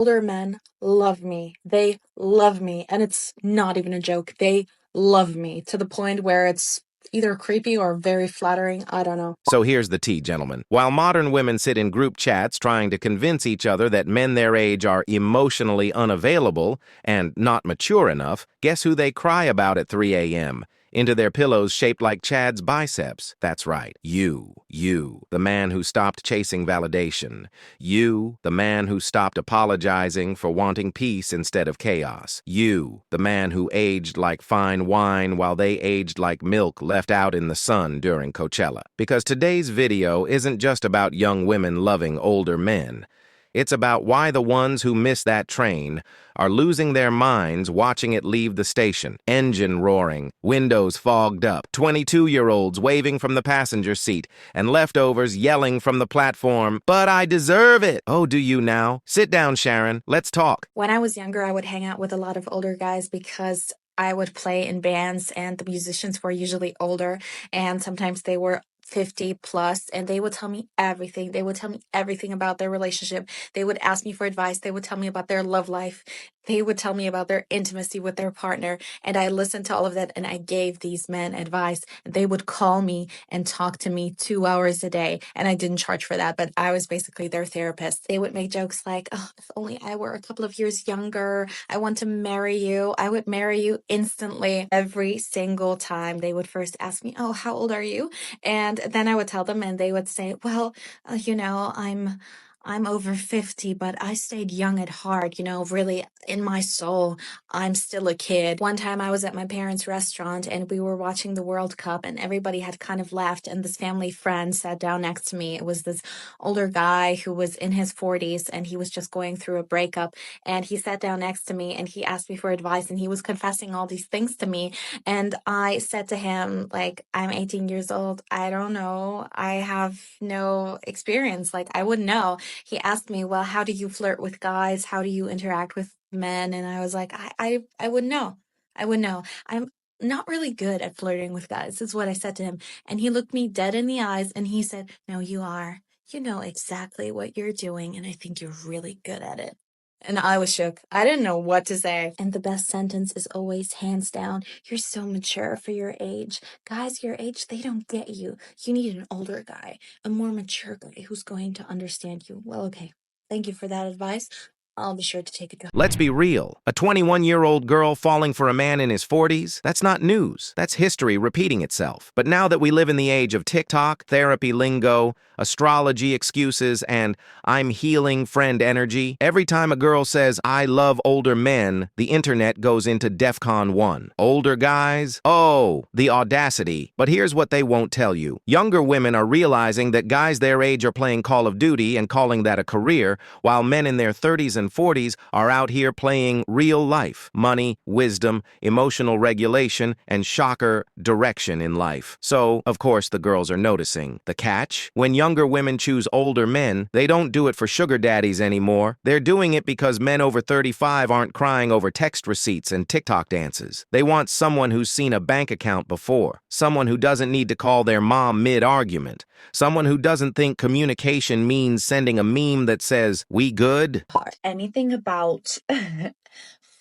Older men love me. They love me. And it's not even a joke. They love me to the point where it's either creepy or very flattering. I don't know. So here's the tea, gentlemen. While modern women sit in group chats trying to convince each other that men their age are emotionally unavailable and not mature enough, guess who they cry about at 3 a.m.? Into their pillows shaped like Chad's biceps. That's right. You, the man who stopped chasing validation. You, the man who stopped apologizing for wanting peace instead of chaos. You, the man who aged like fine wine while they aged like milk left out in the sun during Coachella. Because today's video isn't just about young women loving older men. It's about why the ones who miss that train are losing their minds watching it leave the station. Engine roaring, windows fogged up, 22-year-olds waving from the passenger seat, and leftovers yelling from the platform, "But I deserve it!" Oh, do you now? Sit down, Sharon. Let's talk. When I was younger, I would hang out with a lot of older guys because I would play in bands and the musicians were usually older and sometimes they were 50 plus and they would tell me everything. They would tell me everything about their relationship. They would ask me for advice. They would tell me about their love life. They would tell me about their intimacy with their partner. And I listened to all of that and I gave these men advice. They would call me and talk to me 2 hours a day. And I didn't charge for that, but I was basically their therapist. They would make jokes like, oh, if only I were a couple of years younger, I want to marry you. I would marry you instantly. Every single time they would first ask me, oh, how old are you? And then I would tell them and they would say, well, I'm over 50, but I stayed young at heart, really in my soul, I'm still a kid. One time I was at my parents' restaurant and we were watching the World Cup and everybody had kind of left and this family friend sat down next to me. It was this older guy who was in his 40s and he was just going through a breakup and he sat down next to me and he asked me for advice and he was confessing all these things to me. And I said to him, like, I'm 18 years old. I don't know. I have no experience. Like, I wouldn't know. He asked me, well, how do you flirt with guys? How do you interact with men? And I was like, I wouldn't know. I wouldn't know. I'm not really good at flirting with guys, is what I said to him. And he looked me dead in the eyes and he said, no, you are. You know exactly what you're doing. And I think you're really good at it. And I was shook. I didn't know what to say. And the best sentence is always hands down, you're so mature for your age. Guys your age, they don't get you. You need an older guy, a more mature guy who's going to understand you. Well, okay. Thank you for that advice. I'll be sure to take it to. Let's be real. A 21-year-old girl falling for a man in his 40s? That's not news. That's history repeating itself. But now that we live in the age of TikTok, therapy lingo, astrology excuses, and I'm healing friend energy, every time a girl says, I love older men, the internet goes into DEFCON 1. Older guys? Oh, the audacity. But here's what they won't tell you. Younger women are realizing that guys their age are playing Call of Duty and calling that a career, while men in their 30s and 40s are out here playing real life, money, wisdom, emotional regulation, and shocker, direction in life. So, of course, the girls are noticing. The catch? When younger women choose older men, they don't do it for sugar daddies anymore. They're doing it because men over 35 aren't crying over text receipts and TikTok dances. They want someone who's seen a bank account before, someone who doesn't need to call their mom mid-argument, someone who doesn't think communication means sending a meme that says, "We good?" Anything about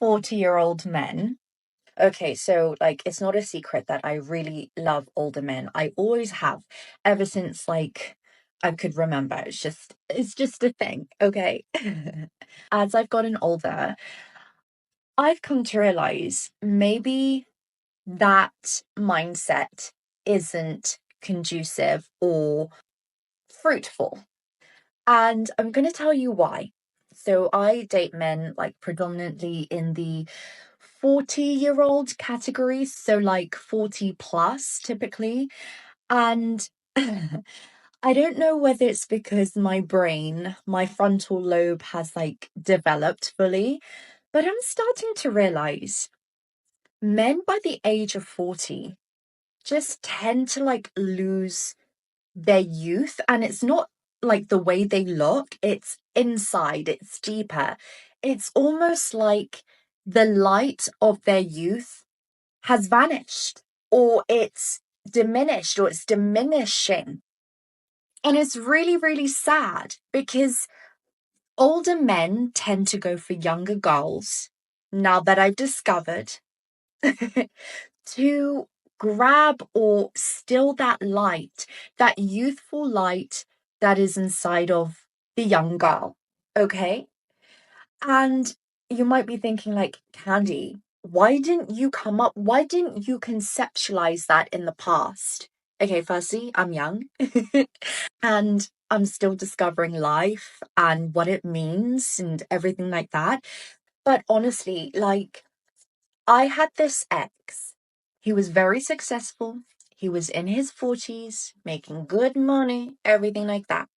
40-year-old men. Okay, so it's not a secret that I really love older men. I always have, ever since I could remember. It's just a thing, okay? As I've gotten older, I've come to realize maybe that mindset isn't conducive or fruitful. And I'm going to tell you why. So I date men predominantly in the 40-year-old category, so 40 plus typically. And I don't know whether it's because my frontal lobe has developed fully, but I'm starting to realize men by the age of 40 just tend to lose their youth, and it's not the way they look, it's inside, it's deeper. It's almost like the light of their youth has vanished, or it's diminished, or it's diminishing. And it's really, really sad because older men tend to go for younger girls, now that I've discovered, to grab or still that light, that youthful light that is inside of the young girl. Okay? And you might be thinking, like, Candy, why didn't you conceptualize that in the past? Okay, firstly, I'm young and I'm still discovering life and what it means and everything like that. But honestly, like, I had this ex. He was very successful. He was in his 40s, making good money, everything like that.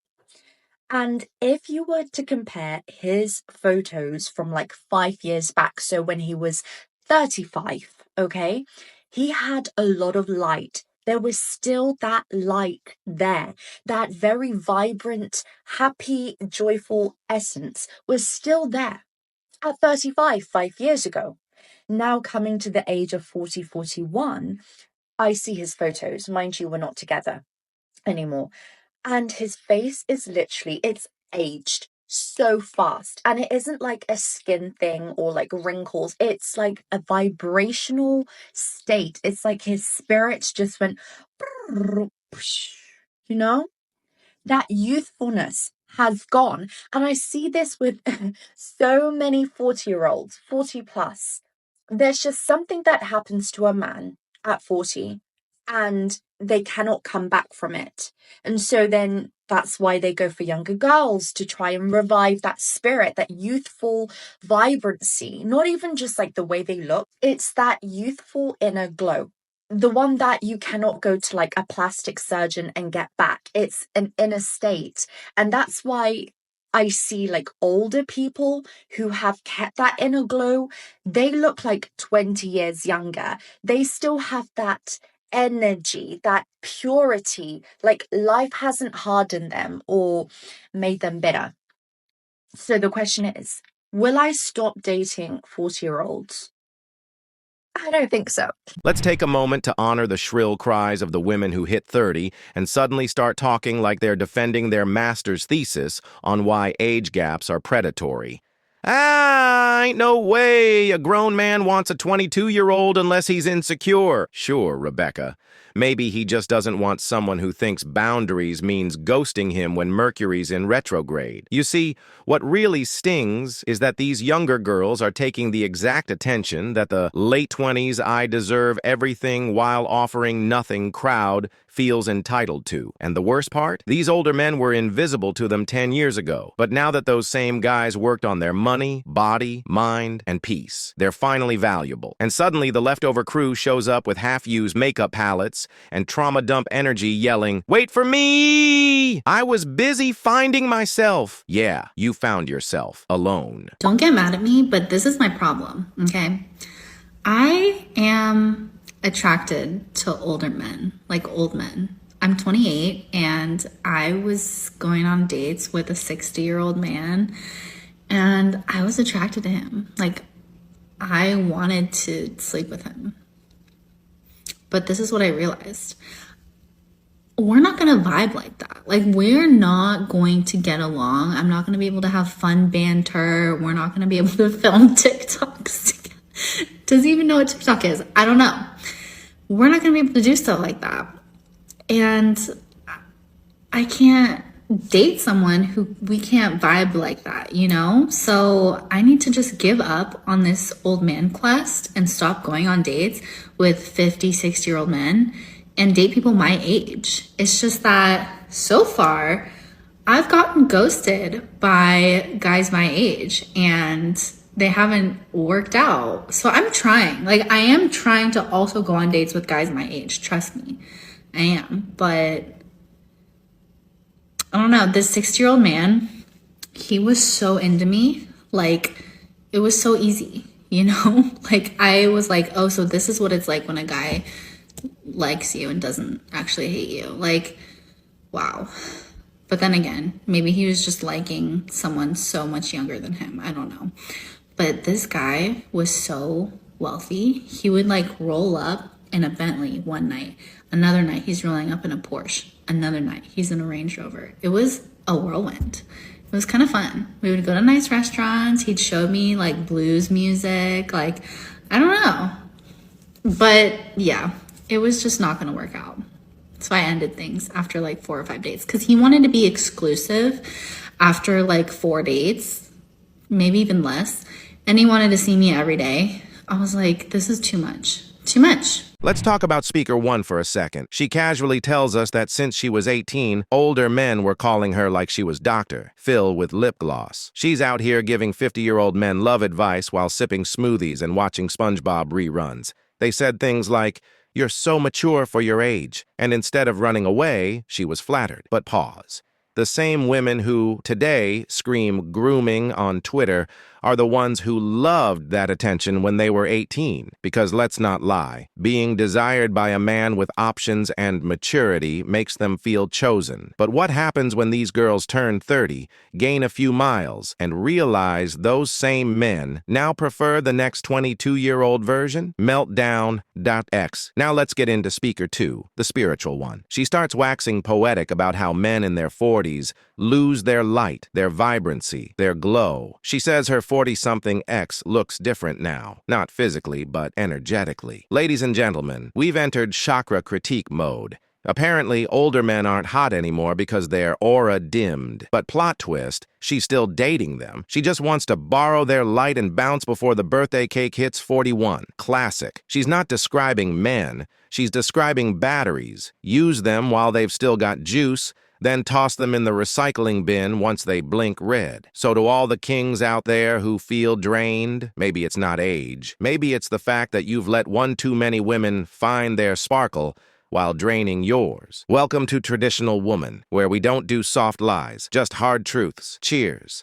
And if you were to compare his photos from like 5 years back, so when he was 35, okay, he had a lot of light. There was still that light there. That very vibrant, happy, joyful essence was still there at 35, 5 years ago. Now coming to the age of 40, 41, I see his photos. Mind you, we're not together anymore. And his face is literally, it's aged so fast. And it isn't like a skin thing or like wrinkles. It's like a vibrational state. It's like his spirits just went, you know? That youthfulness has gone. And I see this with so many 40-year-olds, 40 plus. There's just something that happens to a man at 40 and they cannot come back from it. And so then that's why they go for younger girls to try and revive that spirit, that youthful vibrancy, not even just like the way they look, it's that youthful inner glow, the one that you cannot go to like a plastic surgeon and get back. It's an inner state. And that's why I see like older people who have kept that inner glow. They look like 20 years younger. They still have that energy, that purity, like life hasn't hardened them or made them bitter. So the question is, will I stop dating 40-year-olds? I don't think so. Let's take a moment to honor the shrill cries of the women who hit 30 and suddenly start talking like they're defending their master's thesis on why age gaps are predatory. Ain't no way a grown man wants a 22-year-old unless he's insecure. Sure, Rebecca. Maybe he just doesn't want someone who thinks boundaries means ghosting him when Mercury's in retrograde. You see, what really stings is that these younger girls are taking the exact attention that the late 20s I deserve everything while offering nothing crowd feels entitled to. And the worst part? These older men were invisible to them 10 years ago. But now that those same guys worked on their money, body, mind, and peace, they're finally valuable. And suddenly the leftover crew shows up with half-used makeup palettes and trauma dump energy yelling, "Wait for me! I was busy finding myself." Yeah, you found yourself alone. Don't get mad at me, but this is my problem, okay? I am attracted to older men, like old men. I'm 28 and I was going on dates with a 60-year-old man and I was attracted to him. Like, I wanted to sleep with him. But this is what I realized. We're not going to vibe like that. Like, we're not going to get along. I'm not going to be able to have fun banter. We're not going to be able to film TikToks together. Does he even know what TikTok is? I don't know. We're not going to be able to do stuff like that. And I can't date someone who we can't vibe like that, you know? So I need to just give up on this old man quest and stop going on dates with 50, 60-year-old men and date people my age. It's just that so far I've gotten ghosted by guys my age and they haven't worked out. So I'm trying. Like, I am trying to also go on dates with guys my age. Trust me, I am. But I don't know. This 60-year-old man, he was so into me. Like, it was so easy, you know? Like, I was like, oh, so this is what it's like when a guy likes you and doesn't actually hate you. Like, wow. But then again, maybe he was just liking someone so much younger than him. I don't know. But this guy was so wealthy. He would like roll up in a Bentley one night. Another night, he's rolling up in a Porsche. Another night, he's in a Range Rover. It was a whirlwind. It was kind of fun. We would go to nice restaurants. He'd show me like blues music. Like, I don't know. But yeah, it was just not going to work out. So I ended things after like 4 or 5 dates because he wanted to be exclusive after like 4 dates, maybe even less. And he wanted to see me every day. I was like, this is too much. Too much. Let's talk about speaker one for a second. She casually tells us that since she was 18, older men were calling her like she was Dr. Phil with lip gloss. She's out here giving 50-year-old men love advice while sipping smoothies and watching SpongeBob reruns. They said things like, "You're so mature for your age." And instead of running away, she was flattered. But pause. The same women who, today, scream grooming on Twitter are the ones who loved that attention when they were 18. Because let's not lie, being desired by a man with options and maturity makes them feel chosen. But what happens when these girls turn 30, gain a few miles, and realize those same men now prefer the next 22-year-old version? Meltdown.x. Now let's get into speaker 2, the spiritual one. She starts waxing poetic about how men in their 40s lose their light, their vibrancy, their glow. She says her 40-something ex looks different now, not physically, but energetically. Ladies and gentlemen, we've entered chakra critique mode. Apparently, older men aren't hot anymore because their aura dimmed. But plot twist, she's still dating them. She just wants to borrow their light and bounce before the birthday cake hits 41. Classic. She's not describing men. She's describing batteries. Use them while they've still got juice, then toss them in the recycling bin once they blink red. So to all the kings out there who feel drained, maybe it's not age. Maybe it's the fact that you've let one too many women find their sparkle while draining yours. Welcome to Traditional Woman, where we don't do soft lies, just hard truths. Cheers.